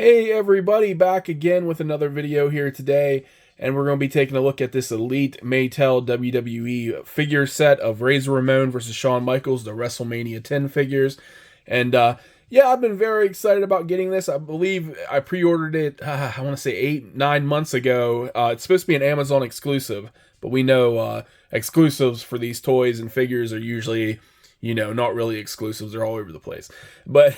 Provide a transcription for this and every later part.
Hey everybody, back again with another video here today, and we're going to be taking a look at this Elite Mattel WWE figure set of Razor Ramon versus Shawn Michaels, the WrestleMania 10 figures. And yeah, I've been very excited about getting this. I believe I pre-ordered it, I want to say 8-9 months ago. It's supposed to be an Amazon exclusive, but we know exclusives for these toys and figures are usually, you know, not really exclusives. They're all over the place. But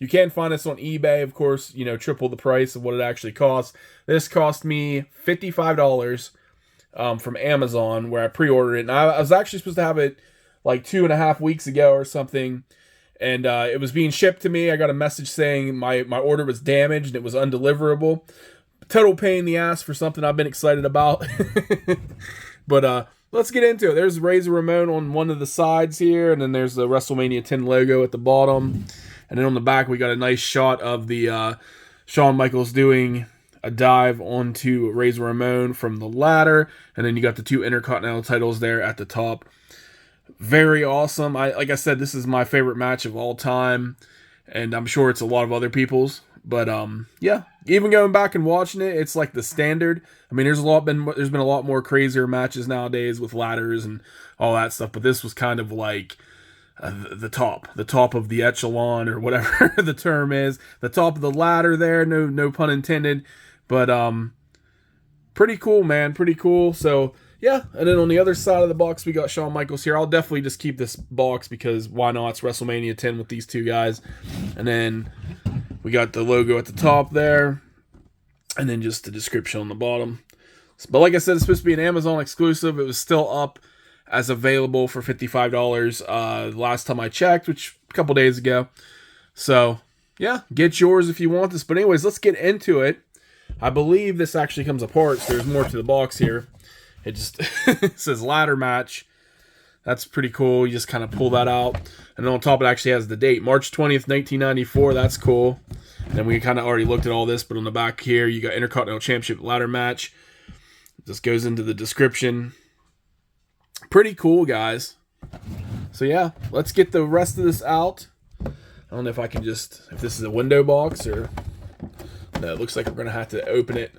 you can find this on eBay, of course, you know, triple the price of what it actually costs. This cost me $55 from Amazon, where I pre-ordered it. And I was actually supposed to have it like 2.5 weeks ago or something. And it was being shipped to me. I got a message saying my order was damaged and it was undeliverable. Total pain in the ass for something I've been excited about. But let's get into it. There's Razor Ramon on one of the sides here, and then there's the WrestleMania 10 logo at the bottom. And then on the back, we got a nice shot of the Shawn Michaels doing a dive onto Razor Ramon from the ladder. And then you got the two Intercontinental titles there at the top. Very awesome. Like I said, this is my favorite match of all time, and I'm sure it's a lot of other people's. But yeah, even going back and watching it, it's like the standard. I mean, there's been a lot more crazier matches nowadays with ladders and all that stuff, but this was kind of like the top of the echelon, or whatever the term is, the top of the ladder there. No pun intended, but pretty cool, man, pretty cool. So yeah, and then on the other side of the box, we got Shawn Michaels here. I'll definitely just keep this box because why not? It's WrestleMania 10 with these two guys. And then we got the logo at the top there, and then just the description on the bottom. But like I said, it's supposed to be an Amazon exclusive. It was still up as available for $55 last time I checked, which a couple days ago. So yeah, get yours if you want this. But anyways, let's get into it. I believe this actually comes apart, so there's more to the box here. It just it says ladder match. That's pretty cool. You just kind of pull that out. And on top it actually has the date. March 20th, 1994. That's cool. And then we kind of already looked at all this, but on the back here, you got Intercontinental Championship ladder match. This goes into the description. Pretty cool, guys. So yeah, let's get the rest of this out. I don't know if I can just, if this is a window box or... No, it looks like we're going to have to open it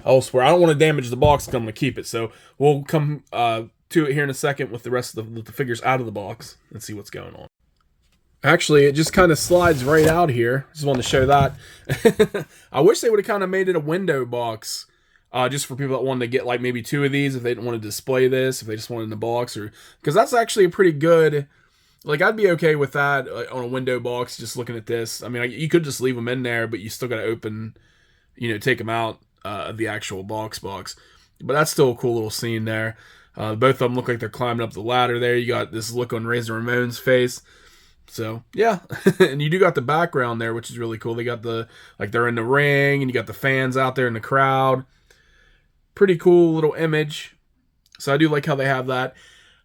elsewhere. I don't want to damage the box because I'm going to keep it. So we'll come to it here in a second with the rest of the figures out of the box and see what's going on. Actually, it just kind of slides right out here. Just wanted to show that. I wish they would have kind of made it a window box just for people that wanted to get like maybe two of these if they didn't want to display this, if they just wanted in the box, or because that's actually a pretty good... Like, I'd be okay with that on a window box, just looking at this. I mean, you could just leave them in there, but you still got to open, you know, take them out of the actual box. But that's still a cool little scene there. Both of them look like they're climbing up the ladder there. You got this look on Razor Ramon's face. So, yeah. And you do got the background there, which is really cool. They got the, like, they're in the ring, and you got the fans out there in the crowd. Pretty cool little image. So I do like how they have that.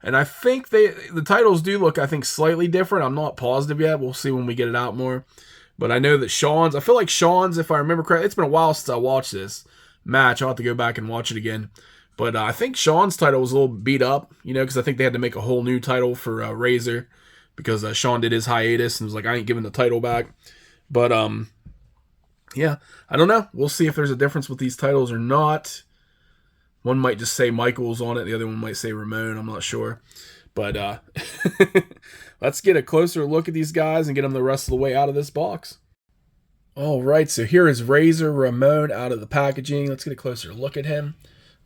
And I think the titles do look, I think, slightly different. I'm not positive yet. We'll see when we get it out more. But I know that Shawn's, I feel like Shawn's, if I remember correctly, it's been a while since I watched this match. I'll have to go back and watch it again. But I think Shawn's title was a little beat up, you know, because I think they had to make a whole new title for Razor because Shawn did his hiatus and was like, I ain't giving the title back. But, yeah, I don't know. We'll see if there's a difference with these titles or not. One might just say Michaels on it. The other one might say Ramon. I'm not sure. But let's get a closer look at these guys and get them the rest of the way out of this box. All right, so here is Razor Ramon out of the packaging. Let's get a closer look at him.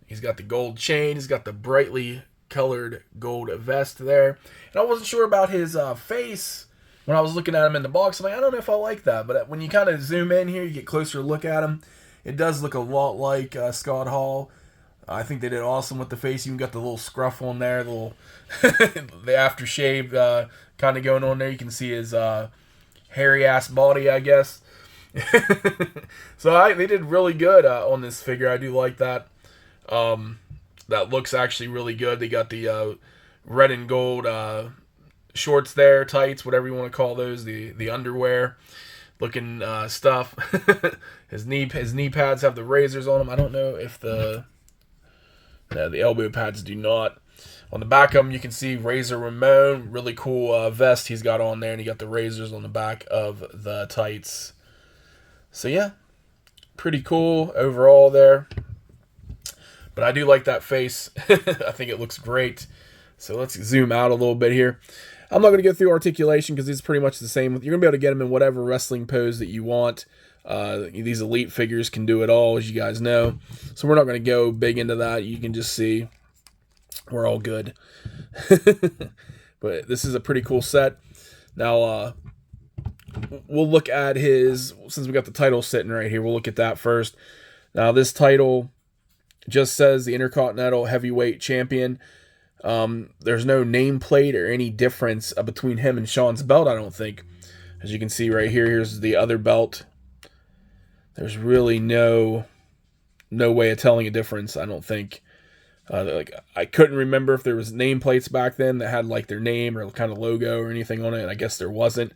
He's got the gold chain. He's got the brightly colored gold vest there. And I wasn't sure about his face when I was looking at him in the box. I'm like, I don't know if I like that. But when you kind of zoom in here, you get closer look at him. It does look a lot like Scott Hall. I think they did awesome with the face. You even got the little scruff on there, the little the aftershave kind of going on there. You can see his hairy ass body, I guess. So they did really good on this figure. I do like that. That looks actually really good. They got the red and gold shorts there, tights, whatever you want to call those, the underwear looking stuff. His knee pads have the razors on them. I don't know if the elbow pads do not. On the back of them, you can see Razor Ramon. Really cool vest he's got on there, and he got the razors on the back of the tights. So yeah, pretty cool overall there. But I do like that face. I think it looks great. So let's zoom out a little bit here. I'm not going to go through articulation because it's pretty much the same. You're going to be able to get them in whatever wrestling pose that you want. These elite figures can do it all, as you guys know. So we're not going to go big into that. You can just see we're all good. But this is a pretty cool set. Now, we'll look at his, since we got the title sitting right here, we'll look at that first. Now, this title just says the Intercontinental Heavyweight Champion. There's no nameplate or any difference between him and Shawn's belt, I don't think. As you can see right here, here's the other belt. There's really no way of telling a difference, I don't think. Like, I couldn't remember if there was nameplates back then that had like their name or kind of logo or anything on it. I guess there wasn't.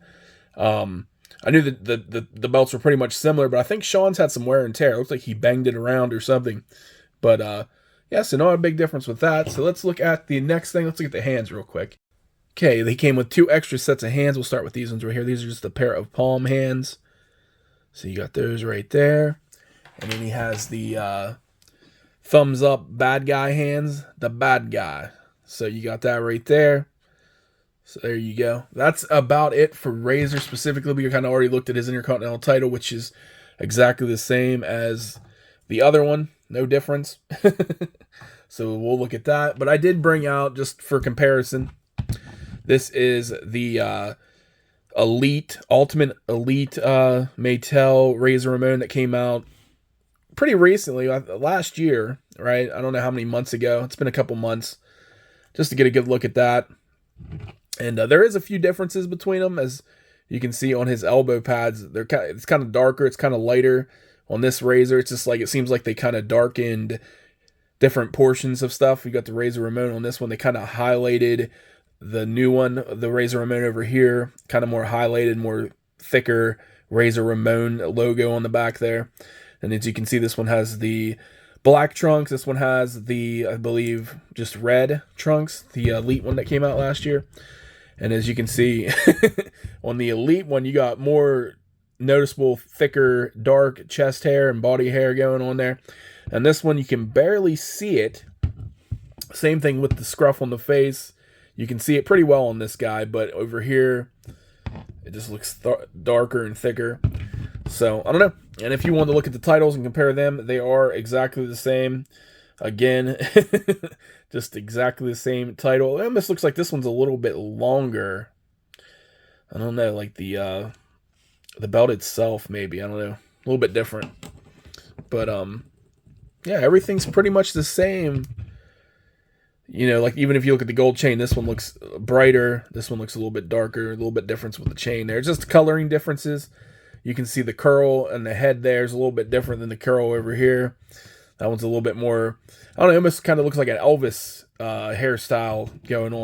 I knew that the belts were pretty much similar, but I think Shawn's had some wear and tear. It looks like he banged it around or something. But yeah, so not a big difference with that. So let's look at the next thing. Let's look at the hands real quick. Okay, they came with 2 extra sets of hands. We'll start with these ones right here. These are just a pair of palm hands. So you got those right there. And then he has the thumbs up bad guy hands, the bad guy. So you got that right there. So there you go. That's about it for Razor specifically. We kind of already looked at his Intercontinental title, which is exactly the same as the other one. No difference. So we'll look at that. But I did bring out, just for comparison, this is the Ultimate Elite Mattel Razor Ramon that came out pretty recently, last year, right? I don't know how many months ago. It's been a couple months, just to get a good look at that. And there is a few differences between them, as you can see on his elbow pads. It's kind of darker. It's kind of lighter on this Razor. It's just like, it seems like they kind of darkened different portions of stuff. You got the Razor Ramon on this one. They kind of highlighted the new one, the Razor Ramon over here, kind of more highlighted, more thicker Razor Ramon logo on the back there. And as you can see, this one has the black trunks. This one has the, I believe, just red trunks, the Elite one that came out last year. And as you can see, on the Elite one, you got more noticeable, thicker, dark chest hair and body hair going on there. And this one, you can barely see it. Same thing with the scruff on the face. You can see it pretty well on this guy, but over here, it just looks darker and thicker. So, I don't know. And if you want to look at the titles and compare them, they are exactly the same. Again, just exactly the same title. It almost looks like this one's a little bit longer. I don't know, like the belt itself, maybe. I don't know. A little bit different. But, yeah, everything's pretty much the same. You know, like even if you look at the gold chain, this one looks brighter. This one looks a little bit darker, a little bit difference with the chain there. It's just coloring differences. You can see the curl and the head there is a little bit different than the curl over here. That one's a little bit more, I don't know, it almost kind of looks like an Elvis hairstyle going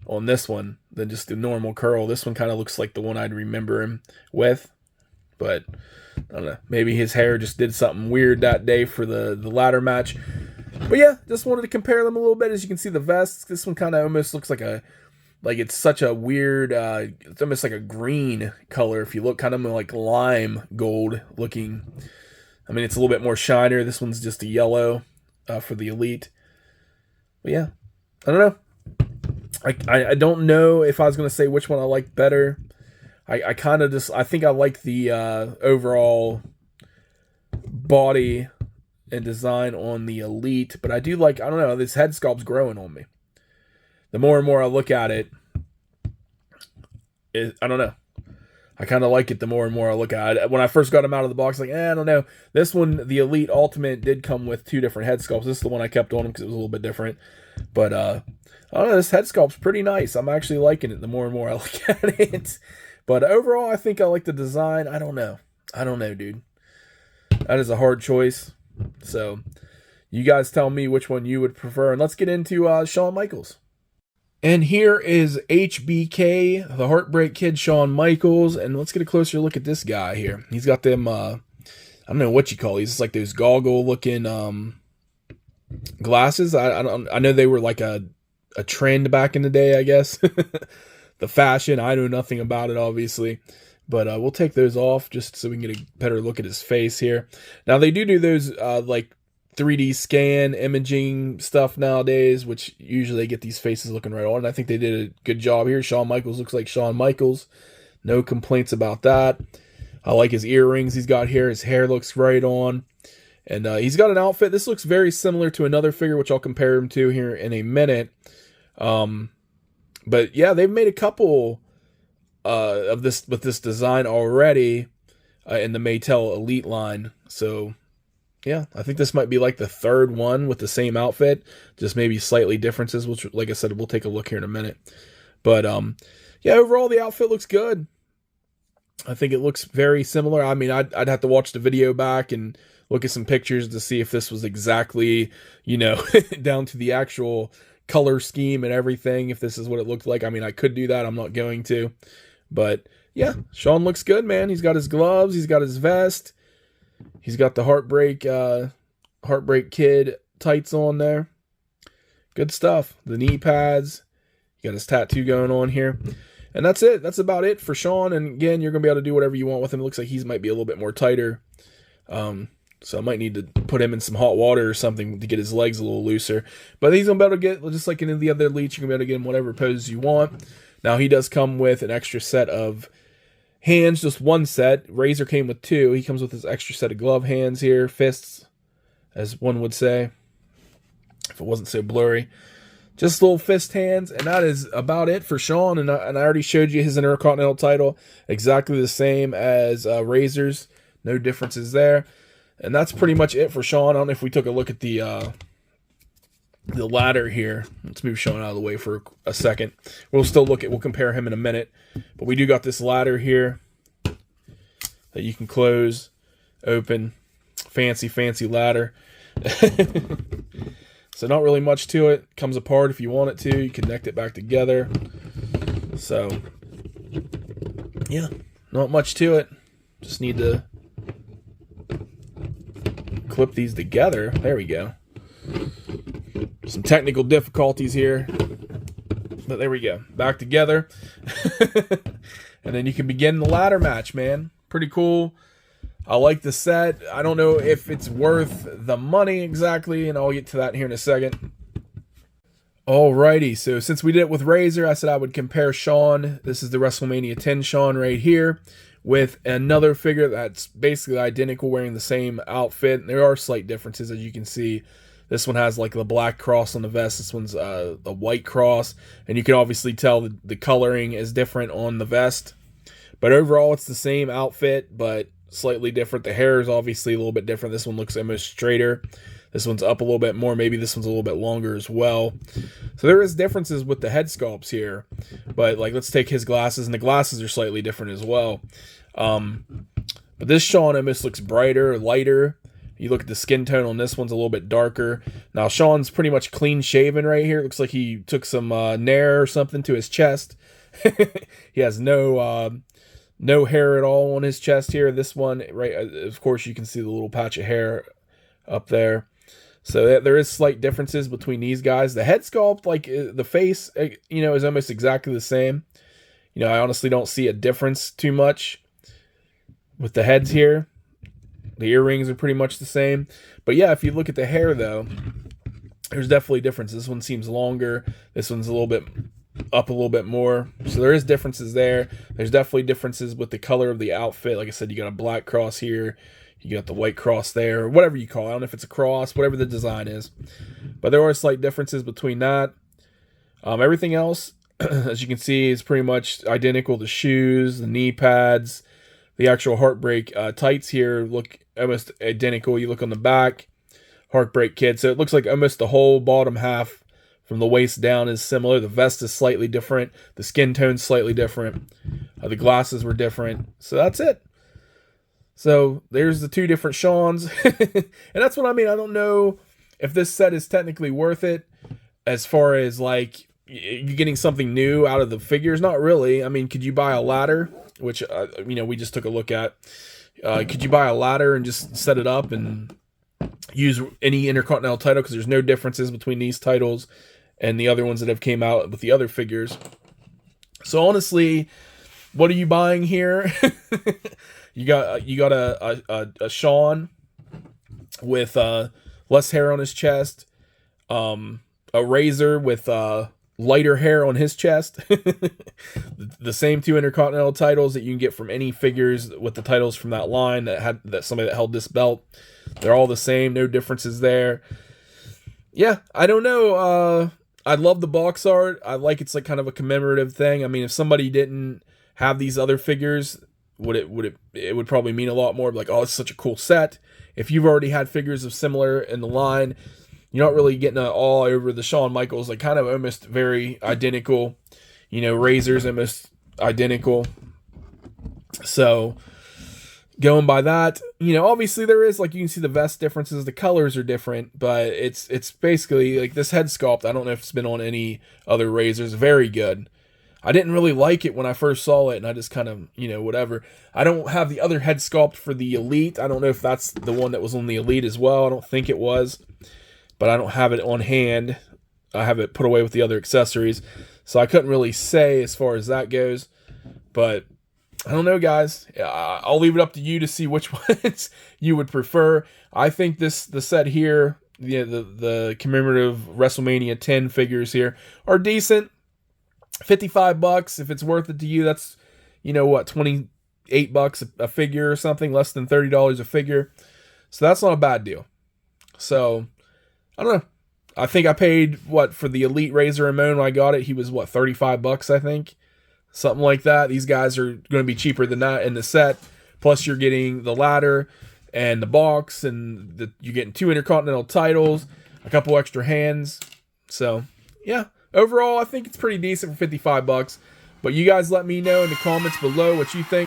on this one than just the normal curl. This one kind of looks like the one I'd remember him with. But, I don't know, maybe his hair just did something weird that day for the ladder match. But yeah, just wanted to compare them a little bit. As you can see, the vests, this one kind of almost looks like it's such a weird, it's almost like a green color. If you look, kind of like lime gold looking. I mean, it's a little bit more shinier. This one's just a yellow for the Elite. But yeah, I don't know. I don't know if I was going to say which one I like better. I kind of just, I think I like the overall body and design on the Elite, but I do like, I don't know, this head sculpt's growing on me. The more and more I look at it, I don't know. I kind of like it the more and more I look at it. When I first got him out of the box, like, I don't know. This one, the Elite Ultimate, did come with 2 different head sculpts. This is the one I kept on him because it was a little bit different. But, I don't know, this head sculpt's pretty nice. I'm actually liking it the more and more I look at it. But overall, I think I like the design. I don't know. I don't know, dude. That is a hard choice. So, you guys tell me which one you would prefer. And let's get into Shawn Michaels. And here is HBK, the Heartbreak Kid, Shawn Michaels. And let's get a closer look at this guy here. He's got them, I don't know what you call these. It's like those goggle-looking glasses. I know they were like a trend back in the day, I guess. The fashion, I know nothing about it, obviously. but we'll take those off just so we can get a better look at his face here. Now they do those like 3D scan imaging stuff nowadays, which usually they get these faces looking right on, and I think they did a good job here. Shawn Michaels looks like Shawn Michaels. No complaints about that. I like his earrings he's got here. His hair looks right on. And he's got an outfit. This looks very similar to another figure, which I'll compare him to here in a minute. But yeah, they've made a couple of this with this design already in the Mattel Elite line. So yeah, I think this might be like the third one with the same outfit, just maybe slightly differences, which, like I said, we'll take a look here in a minute. But yeah, overall the outfit looks good. I think it looks very similar. I mean, I'd have to watch the video back and look at some pictures to see if this was exactly, you know, down to the actual color scheme and everything, if this is what it looked like. I mean, I could do that. I'm not going to. But yeah, Shawn looks good, man. He's got his gloves. He's got his vest. He's got the Heartbreak Kid tights on there. Good stuff. The knee pads. He got his tattoo going on here. And that's it. That's about it for Shawn. And again, you're going to be able to do whatever you want with him. It looks like he might be a little bit more tighter. So I might need to put him in some hot water or something to get his legs a little looser. But he's going to be able to get, just like in the other elites, you're going to be able to get him whatever poses you want. Now, he does come with an extra set of hands, just one set. Razor came with two. He comes with his extra set of glove hands here, fists, as one would say, if it wasn't so blurry. Just little fist hands, and that is about it for Shawn. And I already showed you his Intercontinental title, exactly the same as Razor's. No differences there. And that's pretty much it for Shawn. I don't know if we took a look at the ladder here. Let's move Shawn out of the way for a second. We'll compare him in a minute. But we do got this ladder here that you can close, open. Fancy, fancy ladder. So not really much to it. Comes apart if you want it to. You connect it back together. So, yeah, not much to it. Just need to clip these together. There we go. Some technical difficulties here. But there we go. Back together. And then you can begin the ladder match, man. Pretty cool. I like the set. I don't know if it's worth the money exactly, and I'll get to that here in a second. Alrighty, so since we did it with Razor, I said I would compare Shawn. This is the WrestleMania 10 Shawn right here with another figure that's basically identical, wearing the same outfit. There are slight differences, as you can see. This one has like the black cross on the vest. This one's the white cross, and you can obviously tell the coloring is different on the vest. But overall, it's the same outfit, but slightly different. The hair is obviously a little bit different. This one looks almost straighter. This one's up a little bit more. Maybe this one's a little bit longer as well. So there is differences with the head sculpts here. But like, let's take his glasses, and the glasses are slightly different as well. But this Shawn almost looks brighter, lighter. You look at the skin tone on this one's a little bit darker. Now Shawn's pretty much clean shaven right here. It looks like he took some Nair or something to his chest. He has no hair at all on his chest here. This one, right, of course, you can see the little patch of hair up there. So there is slight differences between these guys. The head sculpt, like the face, you know, is almost exactly the same. You know, I honestly don't see a difference too much with the heads here. The earrings are pretty much the same. But yeah, if you look at the hair, though, there's definitely differences. This one seems longer. This one's a little bit up a little bit more. So there is differences there. There's definitely differences with the color of the outfit. Like I said, you got a black cross here. You got the white cross there, or whatever you call it. I don't know if it's a cross, whatever the design is. But there are slight differences between that. Everything else, as you can see, is pretty much identical. The shoes, the knee pads, the actual Heartbreak tights here look almost identical. You look on the back, Heartbreak Kid. So it looks like almost the whole bottom half from the waist down is similar. The vest is slightly different. The skin tone's slightly different. The glasses were different. So that's it. So there's the two different Shawns. And that's what I mean. I don't know if this set is technically worth it as far as like you getting something new out of the figures. Not really. I mean, could you buy a ladder, which, you know, we just took a look at. Could you buy a ladder and just set it up and use any Intercontinental title? Because there's no differences between these titles and the other ones that have came out with the other figures. So honestly, what are you buying here? you got a Shawn with less hair on his chest, a Razor with lighter hair on his chest. The same 2 Intercontinental titles that you can get from any figures with the titles from that line that somebody that held this belt. They're all the same, no differences there. Yeah, I don't know. I love the box art. I like it's like kind of a commemorative thing. I mean, if somebody didn't have these other figures, it would probably mean a lot more. Like, oh, it's such a cool set. If you've already had figures of similar in the line, you're not really getting all over the Shawn Michaels, like kind of almost very identical. Razor's almost identical. So going by that, obviously there is, like, you can see the vest differences, the colors are different, but it's basically like this head sculpt. I don't know if it's been on any other Razors. Very good. I didn't really like it when I first saw it, and I just kind of, whatever. I don't have the other head sculpt for the Elite. I don't know if that's the one that was on the Elite as well. I don't think it was, but I don't have it on hand. I have it put away with the other accessories, so I couldn't really say as far as that goes. But I don't know, guys. I'll leave it up to you to see which ones you would prefer. I think the set here, the commemorative WrestleMania 10 figures here are decent. $55, if it's worth it to you, that's, what, $28 a figure or something, less than $30 a figure. So that's not a bad deal. So, I don't know. I think I paid, for the Elite Razor Ramon when I got it, he was, $35, I think. Something like that. These guys are going to be cheaper than that in the set. Plus, you're getting the ladder and the box, and you're getting 2 Intercontinental titles, a couple extra hands. So, yeah. Overall, I think it's pretty decent for $55. But you guys let me know in the comments below what you think.